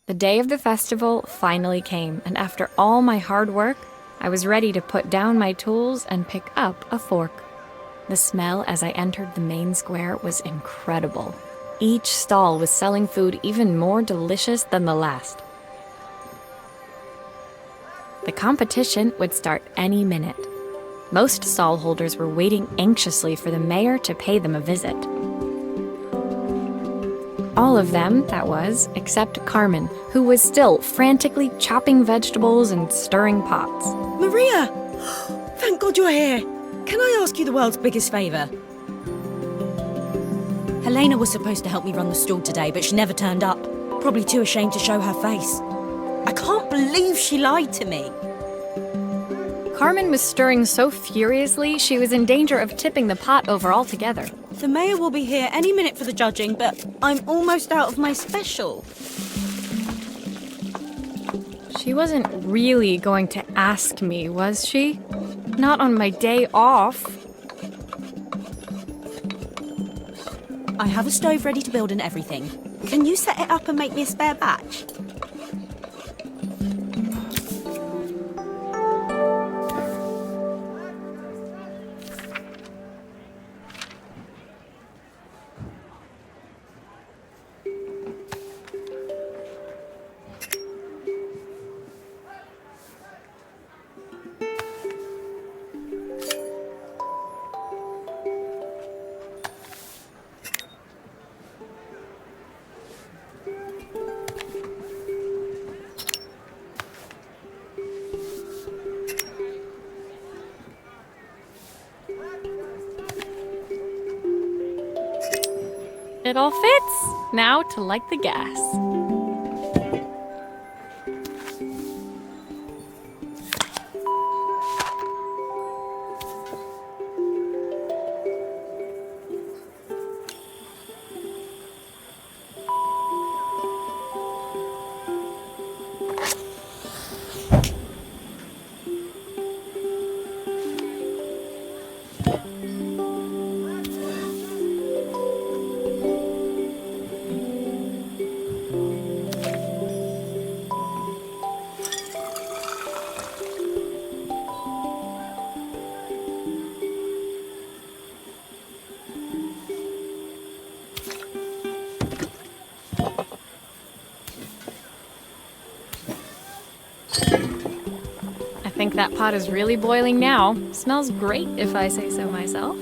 The day of the festival finally came, and after all my hard work, I was ready to put down my tools and pick up a fork. The smell as I entered the main square was incredible. Each stall was selling food even more delicious than the last. The competition would start any minute. Most stall holders were waiting anxiously for the mayor to pay them a visit. All of them, that was, except Carmen, who was still frantically chopping vegetables and stirring pots. Maria! Thank God you're here. Can I ask you the world's biggest favour? Helena was supposed to help me run the stall today, but she never turned up. Probably too ashamed to show her face. I can't believe she lied to me. Carmen was stirring so furiously, she was in danger of tipping the pot over altogether. The mayor will be here any minute for the judging, but I'm almost out of my special. She wasn't really going to ask me, was she? Not on my day off. I have a stove ready to build and everything. Can you set it up and make me a spare batch? It all fits. Now to light the gas. I think that pot is really boiling now. Smells great if I say so myself.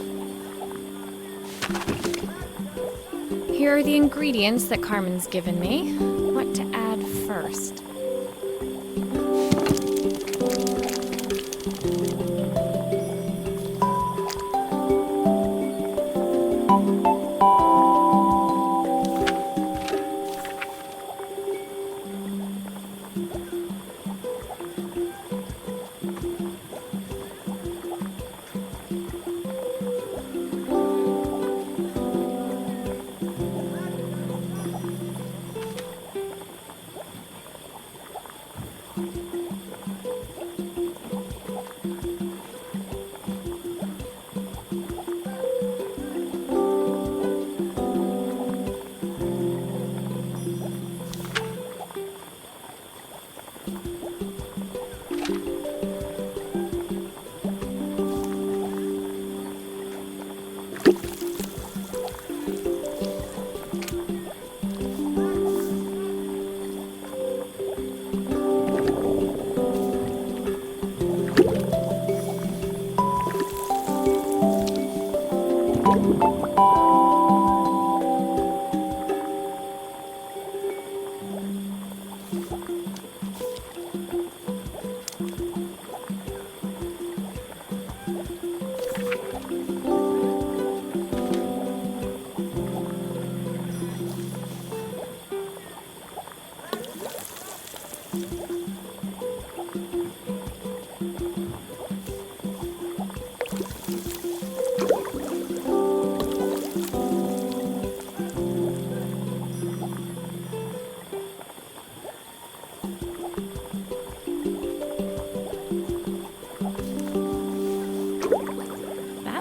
Here are the ingredients that Carmen's given me. What to add first?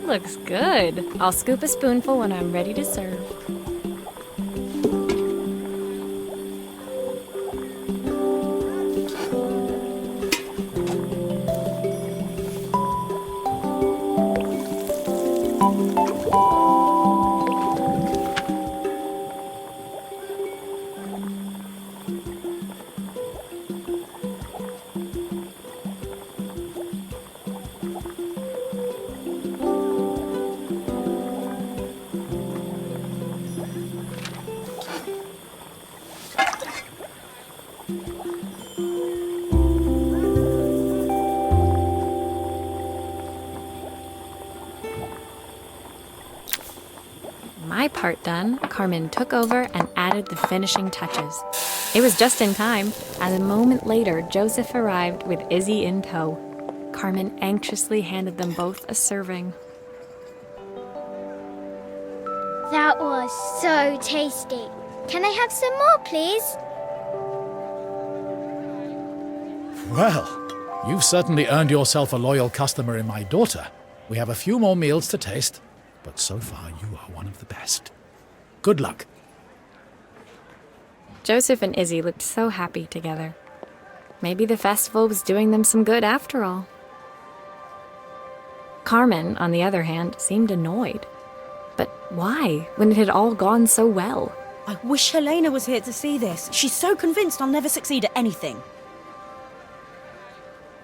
Looks good. I'll scoop a spoonful when I'm ready to serve. My part done, Carmen took over and added the finishing touches. It was just in time, and a moment later, Joseph arrived with Izzy in tow. Carmen anxiously handed them both a serving. That was so tasty. Can I have some more, please? Well, you've certainly earned yourself a loyal customer in my daughter. We have a few more meals to taste, but so far you are one of the best. Good luck. Joseph and Izzy looked so happy together. Maybe the festival was doing them some good after all. Carmen, on the other hand, seemed annoyed. But why, when it had all gone so well? I wish Helena was here to see this. She's so convinced I'll never succeed at anything.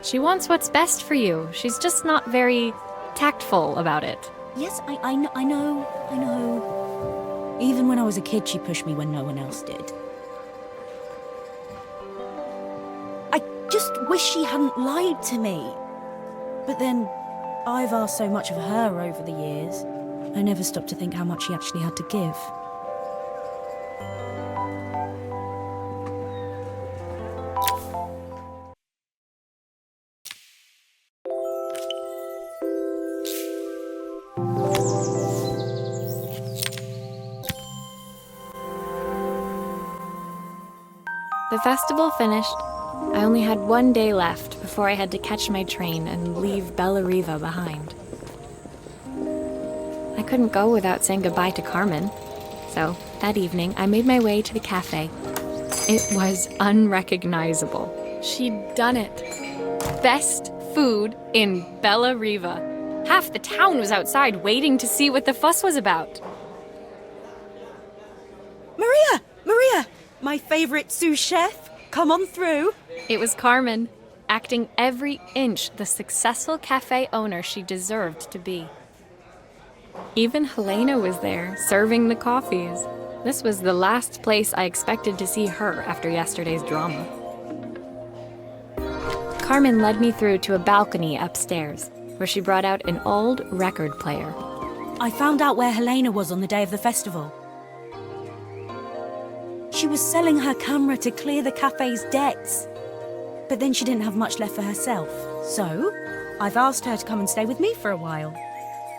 She wants what's best for you. She's just not very tactful about it. Yes, I know. Even when I was a kid, she pushed me when no one else did. I just wish she hadn't lied to me. But then, I've asked so much of her over the years. I never stopped to think how much she actually had to give. The festival finished. I only had one day left before I had to catch my train and leave Bellariva behind. I couldn't go without saying goodbye to Carmen, so that evening I made my way to the cafe. It was unrecognizable. She'd done it. Best food in Bellariva. Half the town was outside waiting to see what the fuss was about. Maria! My favorite sous chef. Come on through. It was Carmen, acting every inch the successful cafe owner she deserved to be. Even Helena was there, serving the coffees. This was the last place I expected to see her after yesterday's drama. Carmen led me through to a balcony upstairs, where she brought out an old record player. I found out where Helena was on the day of the festival. She was selling her camera to clear the cafe's debts. But then she didn't have much left for herself. So, I've asked her to come and stay with me for a while.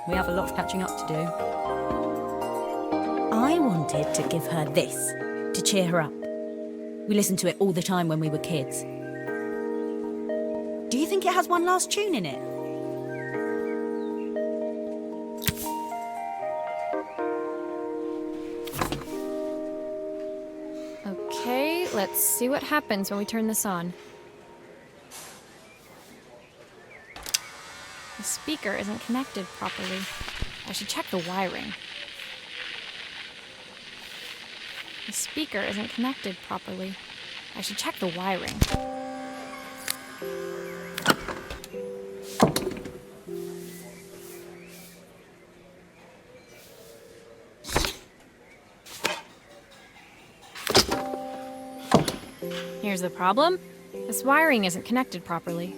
We have a lot of catching up to do. I wanted to give her this, to cheer her up. We listened to it all the time when we were kids. Do you think it has one last tune in it? Okay, let's see what happens when we turn this on. The speaker isn't connected properly. I should check the wiring. The speaker isn't connected properly. I should check the wiring. Here's the problem. This wiring isn't connected properly.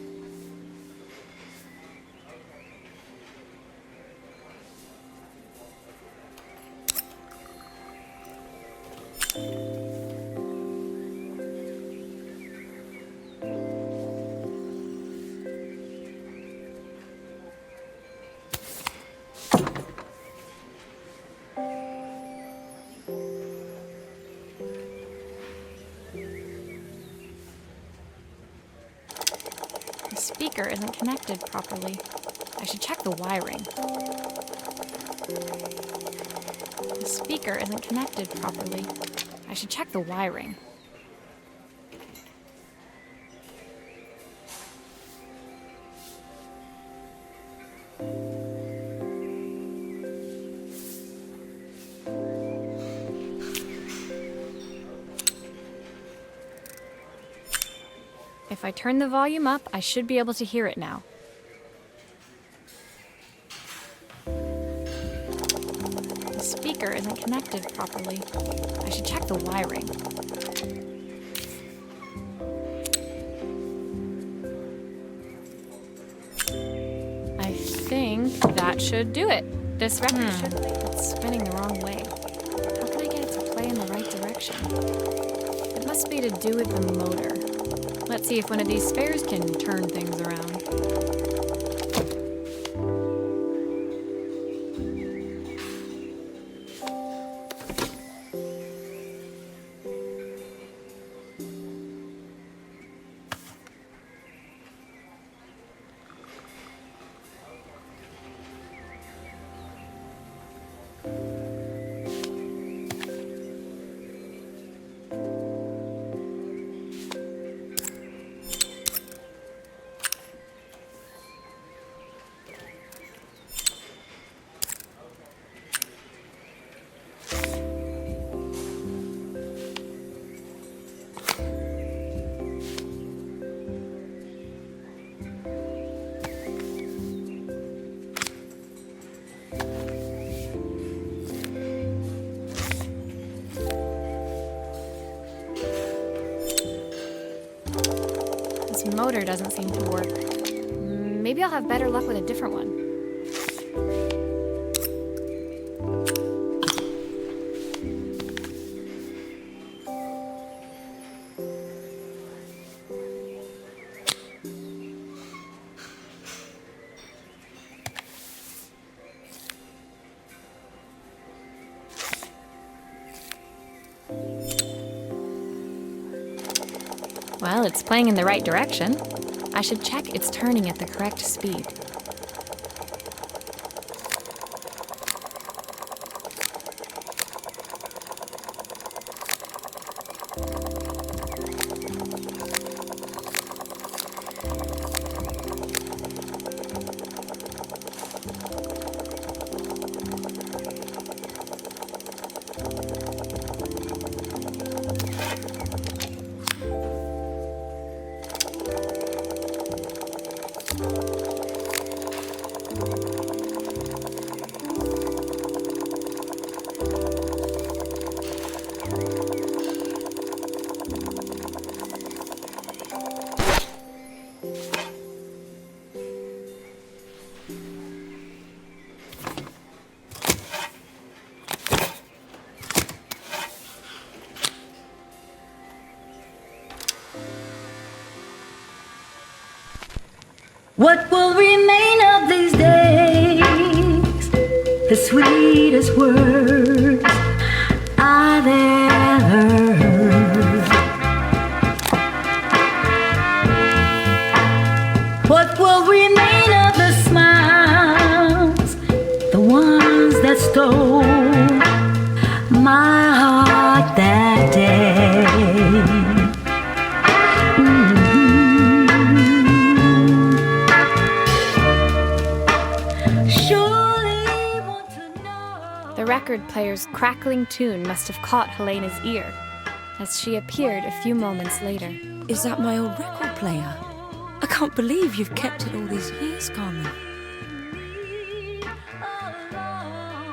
The speaker isn't connected properly. I should check the wiring. The speaker isn't connected properly. I should check the wiring. If I turn the volume up, I should be able to hear it now. The speaker isn't connected properly. I should check the wiring. I think that should do it. This record should play. It's spinning the wrong way. How can I get it to play in the right direction? It must be to do with the motor. Let's see if one of these spares can turn things around. This motor doesn't seem to work. Maybe I'll have better luck with a different one. Well, it's playing in the right direction. I should check it's turning at the correct speed. What will remain of these days? The sweetest words I've ever heard. What will remain of the smiles, the ones that stole my heart that day? The record player's crackling tune must have caught Helena's ear, as she appeared a few moments later. Is that my old record player? I can't believe you've kept it all these years, Carmen.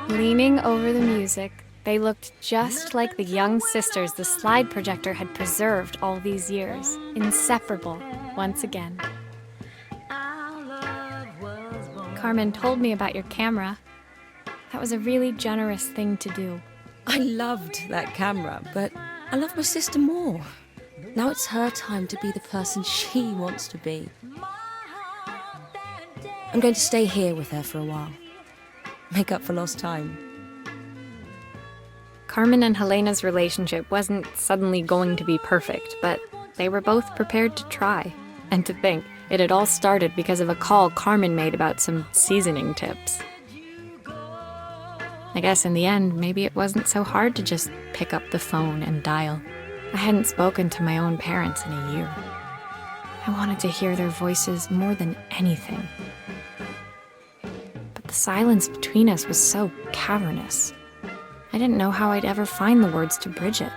Leaning over the music, they looked just like the young sisters the slide projector had preserved all these years, inseparable once again. Carmen told me about your camera. That was a really generous thing to do. I loved that camera, but I love my sister more. Now it's her time to be the person she wants to be. I'm going to stay here with her for a while. Make up for lost time. Carmen and Helena's relationship wasn't suddenly going to be perfect, but they were both prepared to try. And to think, it had all started because of a call Carmen made about some seasoning tips. I guess in the end, maybe it wasn't so hard to just pick up the phone and dial. I hadn't spoken to my own parents in a year. I wanted to hear their voices more than anything. But the silence between us was so cavernous. I didn't know how I'd ever find the words to bridge it.